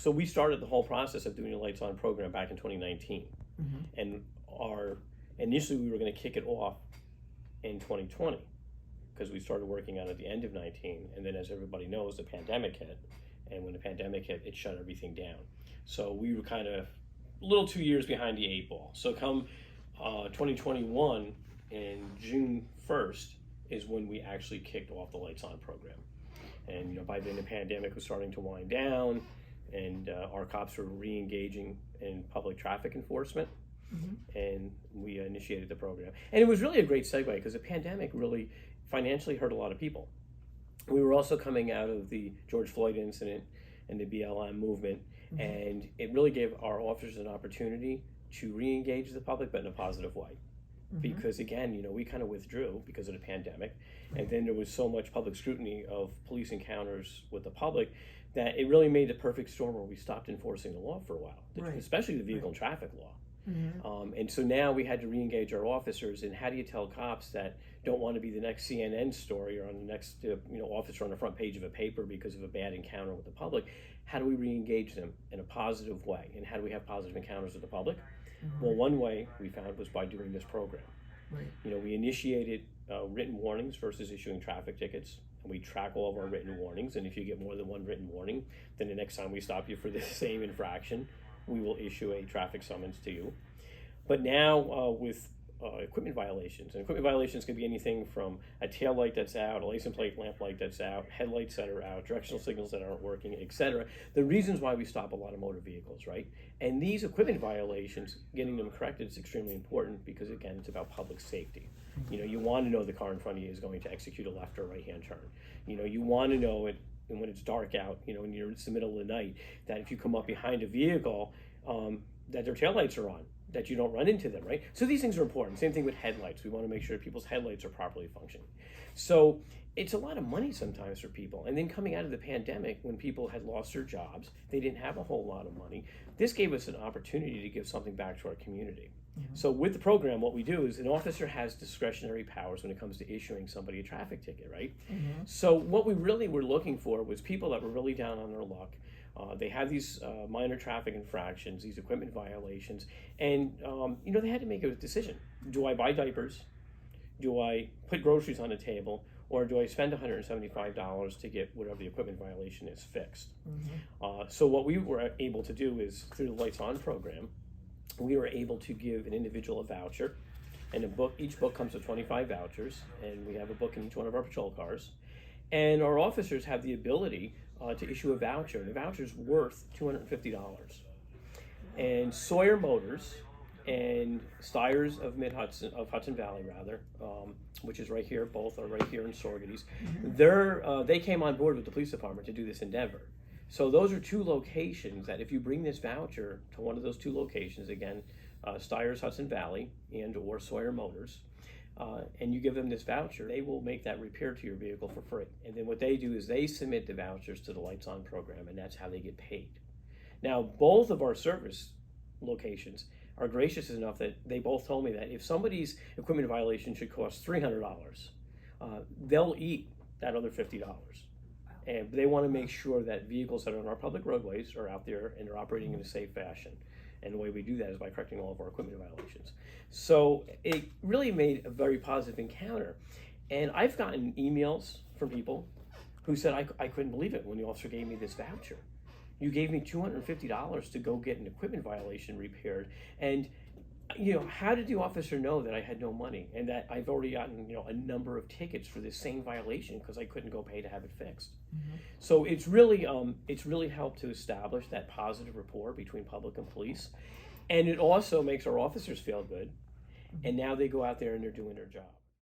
So we started the whole process of doing a Lights On program back in 2019. And initially we were going to kick it off in 2020 because we started working on it at the end of 19. And then, as everybody knows, the pandemic hit. And when the pandemic hit, it shut everything down. So we were kind of a little 2 years behind the 8 ball. So come 2021, and June 1st is when we actually kicked off the Lights On program. And by then the pandemic was starting to wind down, and our cops were re-engaging in public traffic enforcement, and we initiated the program. And it was really a great segue because the pandemic really financially hurt a lot of people. We were also coming out of the George Floyd incident and the BLM movement, and it really gave our officers an opportunity to re-engage the public, but in a positive way. Because again, we kind of withdrew because of the pandemic, and then there was so much public scrutiny of police encounters with the public that it really made the perfect storm where we stopped enforcing the law for a while, especially the vehicle and traffic law. And so now we had to re-engage our officers. And how do you tell cops that don't want to be the next CNN story or on the next officer on the front page of a paper because of a bad encounter with the public? How do we re-engage them in a positive way? And how do we have positive encounters with the public? Well, one way we found was by doing this program. We initiated written warnings versus issuing traffic tickets, and we track all of our written warnings. And if you get more than one written warning, then the next time we stop you for the same infraction, we will issue a traffic summons to you. But now with equipment violations, and equipment violations can be anything from a tail light that's out, a license plate lamp light that's out, headlights that are out, directional signals that aren't working, etc. The reasons why we stop a lot of motor vehicles, right? And these equipment violations, getting them corrected is extremely important because, again, it's about public safety. You want to know the car in front of you is going to execute a left or right-hand turn. You want to know it, and when it's dark out, and it's the middle of the night, that if you come up behind a vehicle, that their taillights are on, that you don't run into them, right? So these things are important. Same thing with headlights. We want to make sure people's headlights are properly functioning. So it's a lot of money sometimes for people. And then coming out of the pandemic, when people had lost their jobs, they didn't have a whole lot of money. This gave us an opportunity to give something back to our community. So with the program, what we do is an officer has discretionary powers when it comes to issuing somebody a traffic ticket, right? So what we really were looking for was people that were really down on their luck. They have these minor traffic infractions, these equipment violations, and they had to make a decision. Do I buy diapers? Do I put groceries on the table? Or do I spend $175 to get whatever the equipment violation is fixed? So what we were able to do is, through the Lights On program, we were able to give an individual a voucher, and each book comes with 25 vouchers, and we have a book in each one of our patrol cars. And our officers have the ability to issue a voucher, and the voucher is worth $250. And Sawyer Motors and Steyer's of Hudson Valley, which is right here, both are right here in Saugerties. They came on board with the police department to do this endeavor. So those are two locations that if you bring this voucher to one of those two locations, again, Steyer's Hudson Valley and or Sawyer Motors, and you give them this voucher, they will make that repair to your vehicle for free. And then what they do is they submit the vouchers to the Lights On program, and that's how they get paid. Now, both of our service locations are gracious enough that they both told me that if somebody's equipment violation should cost $300, they'll eat that other $50. And they want to make sure that vehicles that are on our public roadways are out there and are operating in a safe fashion. And the way we do that is by correcting all of our equipment violations. So it really made a very positive encounter. And I've gotten emails from people who said, I couldn't believe it when the officer gave me this voucher. You gave me $250 to go get an equipment violation repaired. And how did the officer know that I had no money and that I've already gotten, a number of tickets for this same violation because I couldn't go pay to have it fixed? So it's really helped to establish that positive rapport between public and police, and it also makes our officers feel good. And now they go out there and they're doing their job.